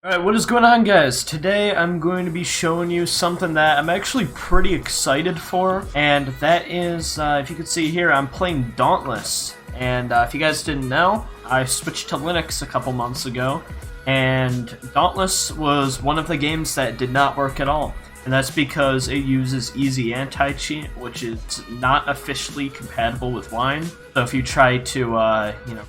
Alright, what is going on, guys? Today I'm going to be showing you something that I'm actually pretty excited for, and that is, if you can see here, I'm playing Dauntless. And if you guys didn't know, I switched to Linux a couple months ago, and Dauntless was one of the games that did not work at all. And that's because it uses Easy Anti-Cheat, which is not officially compatible with Wine. So if you try to,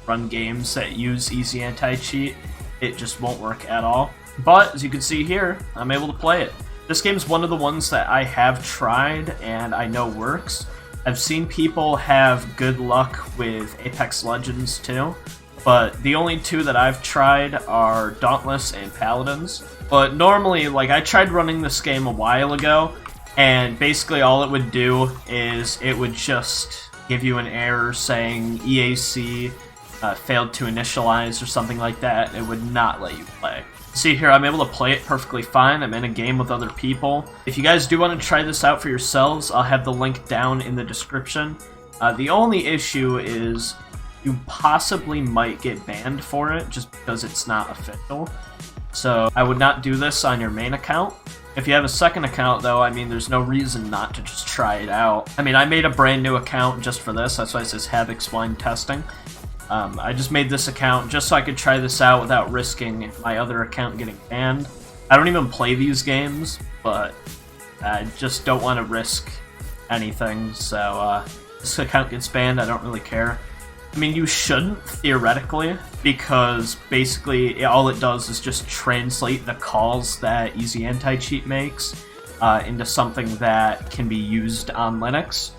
run games that use Easy Anti-Cheat, it just won't work at all. But as you can see here, I'm able to play it. This game's one of the ones that I have tried and I know works. I've seen people have good luck with Apex Legends too, but the only two that I've tried are Dauntless and Paladins. But normally, I tried running this game a while ago, and basically all it would do is it would just give you an error saying EAC failed to initialize or something like that. It would not let you play. See here, I'm able to play it perfectly fine. I'm in a game with other people. If you guys do want to try this out for yourselves, I'll have the link down in the description. The only issue is you possibly might get banned for it just because it's not official. So I would not do this on your main account. If you have a second account, though, I mean, there's no reason not to just try it out. I mean, I made a brand new account just for this. That's why it says Havoc's Wine Testing. I just made this account just so I could try this out without risking my other account getting banned. I don't even play these games, but I just don't want to risk anything, so this account gets banned, I don't really care. I mean, you shouldn't, theoretically, because basically all it does is just translate the calls that Easy Anti-Cheat makes into something that can be used on Linux.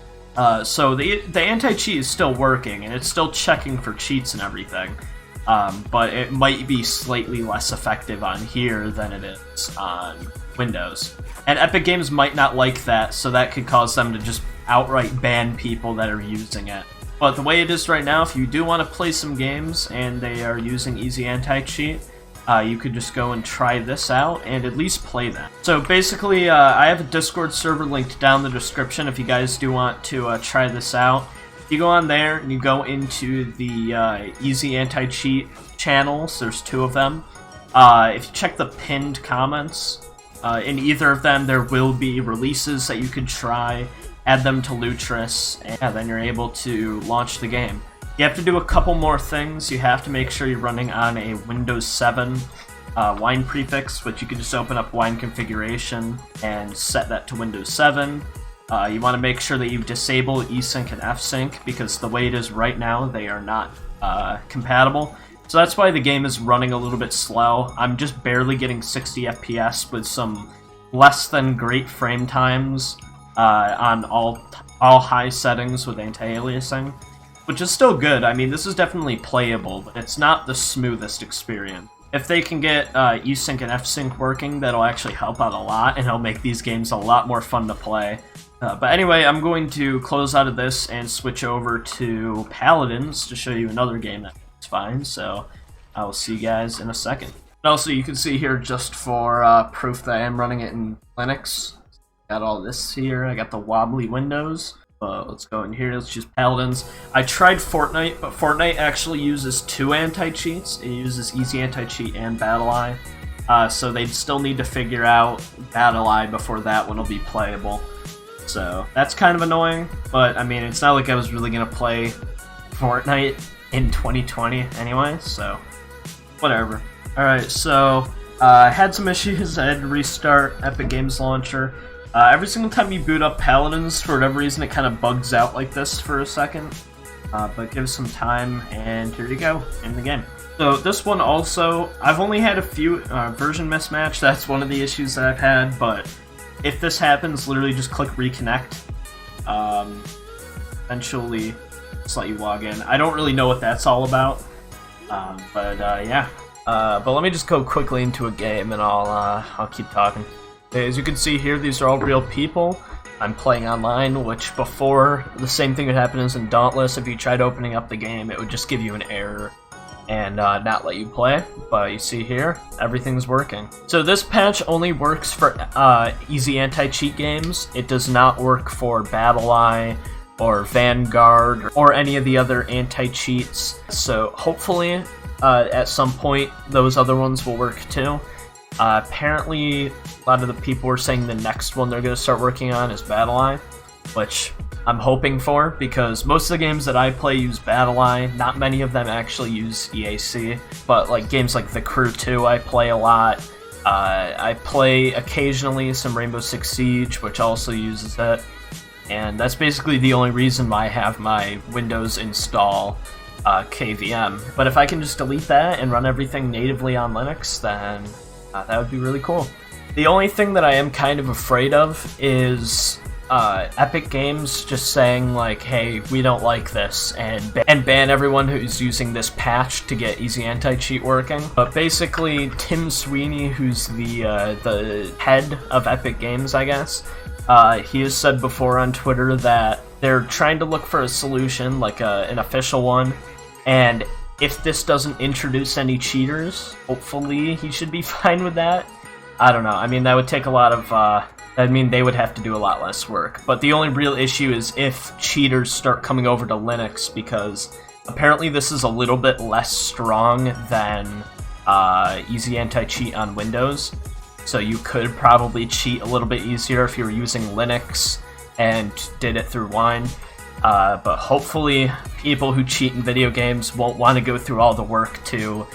So the anti-cheat is still working, and it's still checking for cheats and everything, but it might be slightly less effective on here than it is on Windows. And Epic Games might not like that, so that could cause them to just outright ban people that are using it. But the way it is right now, if you do want to play some games and they are using Easy Anti-Cheat, you could just go and try this out and at least play that. So basically, I have a Discord server linked down in the description if you guys do want to try this out. You go on there and you go into the Easy Anti-Cheat channels. There's two of them. If you check the pinned comments, in either of them there will be releases that you could try, add them to Lutris, and then you're able to launch the game. You have to do a couple more things. You have to make sure you're running on a Windows 7 Wine prefix, which you can just open up Wine configuration and set that to Windows 7. You want to make sure that you disable eSync and FSync, because the way it is right now, they are not compatible. So that's why the game is running a little bit slow. I'm just barely getting 60 FPS with some less than great frame times on all high settings with anti-aliasing, which is still good. I mean, this is definitely playable, but it's not the smoothest experience. If they can get eSync and FSync working, that'll actually help out a lot, and it'll make these games a lot more fun to play. But anyway, I'm going to close out of this and switch over to Paladins to show you another game that's fine, so I will see you guys in a second. And also, you can see here, just for proof that I am running it in Linux, got all this here. I got the wobbly windows. Let's go in here, let's choose Paladins. I tried Fortnite, but Fortnite actually uses two anti-cheats. It uses Easy Anti-Cheat and BattlEye. So they'd still need to figure out BattlEye before that one will be playable. So that's kind of annoying, but I mean, it's not like I was really going to play Fortnite in 2020 anyway, so whatever. Alright, so I had some issues. I had to restart Epic Games Launcher. Every single time you boot up Paladins, for whatever reason, it kind of bugs out like this for a second. But give some time, and here you go, in the game. So this one also, I've only had a few version mismatch. That's one of the issues that I've had, but if this happens, literally just click reconnect. Eventually, just let you log in. I don't really know what that's all about, yeah. But let me just go quickly into a game, and I'll keep talking. As you can see here, these are all real people. I'm playing online, which before, the same thing would happen as in Dauntless. If you tried opening up the game, it would just give you an error and not let you play. But you see here, everything's working. So this patch only works for Easy Anti-Cheat games. It does not work for BattlEye or Vanguard or any of the other anti-cheats. So hopefully at some point those other ones will work too. Apparently a lot of the people were saying the next one they're going to start working on is BattlEye, which I'm hoping for, because most of the games that I play use BattlEye. Not many of them actually use EAC, but like games like The Crew 2 I play a lot. I play occasionally some Rainbow Six Siege, which also uses it, and that's basically the only reason why I have my Windows install KVM. But if I can just delete that and run everything natively on Linux, then that would be really cool. The only thing that I am kind of afraid of is Epic Games just saying like, hey, we don't like this, and ban everyone who's using this patch to get Easy Anti-Cheat working. But basically, Tim Sweeney, who's the head of Epic Games, I guess, he has said before on Twitter that they're trying to look for a solution, like an official one, and if this doesn't introduce any cheaters, hopefully he should be fine with that. I don't know, I mean, that would take a lot of, they would have to do a lot less work. But the only real issue is if cheaters start coming over to Linux, because apparently this is a little bit less strong than Easy Anti-Cheat on Windows. So you could probably cheat a little bit easier if you were using Linux and did it through Wine. But hopefully people who cheat in video games won't want to go through all the work to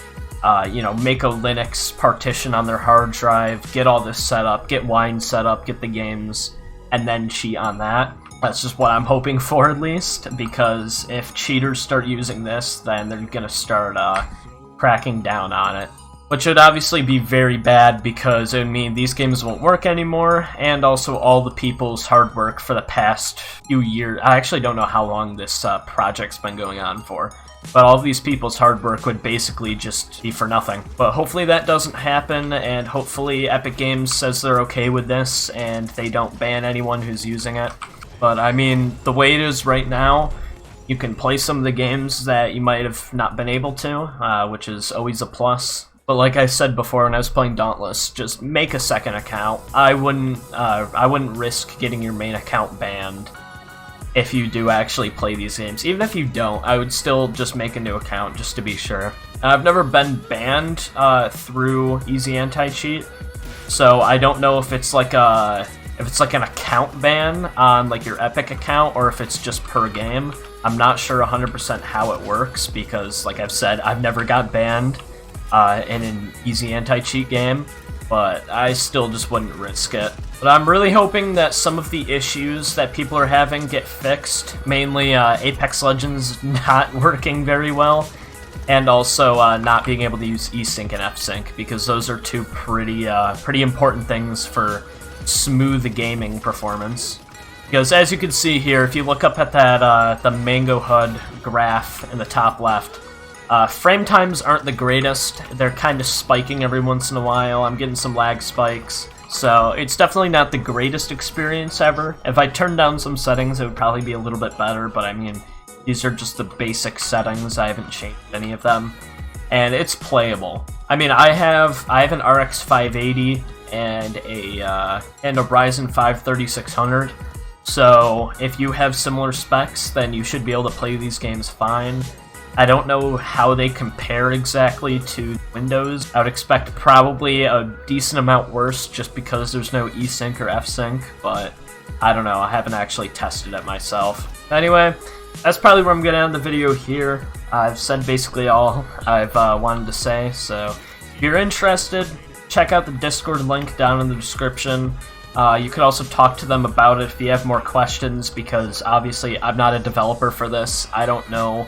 make a Linux partition on their hard drive, get all this set up, get Wine set up, get the games, and then cheat on that. That's just what I'm hoping for, at least, because if cheaters start using this, then they're gonna start cracking down on it. Which would obviously be very bad, because it would mean these games won't work anymore, and also all the people's hard work for the past few years. I actually don't know how long this project's been going on for, but all of these people's hard work would basically just be for nothing. But hopefully that doesn't happen, and hopefully Epic Games says they're okay with this, and they don't ban anyone who's using it. But I mean, the way it is right now, you can play some of the games that you might have not been able to, which is always a plus. But like I said before when I was playing Dauntless, just make a second account. I wouldn't risk getting your main account banned if you do actually play these games. Even if you don't, I would still just make a new account just to be sure. I've never been banned through Easy Anti-Cheat, so I don't know if it's like an account ban on like your Epic account or if it's just per game. I'm not sure 100% how it works because, like I've said, I've never got banned in an Easy Anti-Cheat game, but I still just wouldn't risk it. But I'm really hoping that some of the issues that people are having get fixed, mainly Apex Legends not working very well, and also not being able to use eSync and F-Sync, because those are two pretty important things for smooth gaming performance. Because as you can see here, if you look up at that the Mango HUD graph in the top left, frame times aren't the greatest. They're kind of spiking every once in a while. I'm getting some lag spikes. So it's definitely not the greatest experience ever. If I turned down some settings, it would probably be a little bit better, but I mean, these are just the basic settings. I haven't changed any of them. And it's playable. I mean, I have an RX 580 and a Ryzen 5 3600. So if you have similar specs, then you should be able to play these games fine. I don't know how they compare exactly to Windows. I would expect probably a decent amount worse just because there's no eSync or F-Sync, but I don't know, I haven't actually tested it myself. Anyway, that's probably where I'm going to end the video here. I've said basically all I've wanted to say, so if you're interested, check out the Discord link down in the description. You could also talk to them about it if you have more questions, because obviously I'm not a developer for this. I don't know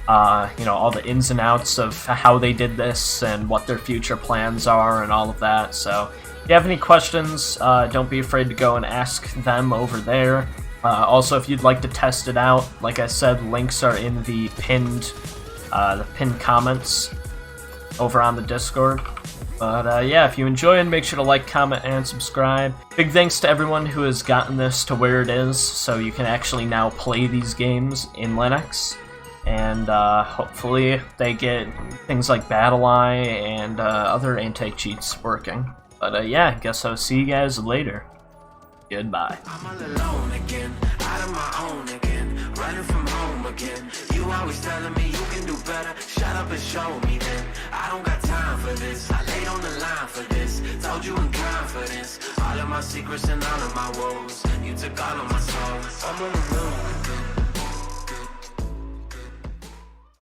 all the ins and outs of how they did this and what their future plans are and all of that. So if you have any questions, don't be afraid to go and ask them over there. Also, if you'd like to test it out, like I said, links are in the pinned comments over on the Discord. But yeah, if you enjoy it, make sure to like, comment, and subscribe. Big thanks to everyone who has gotten this to where it is, so you can actually now play these games in Linux. And hopefully they get things like BattlEye and other anti-cheats working. But yeah, I guess I'll see you guys later. Goodbye. I'm all alone again, out of my own again. running from home again. You always telling me you can do better. Shut up and show me then. I don't got time for this. I laid on the line for this. Told you in confidence all of my secrets and all of my woes. You took all of my soul. I'm on the move.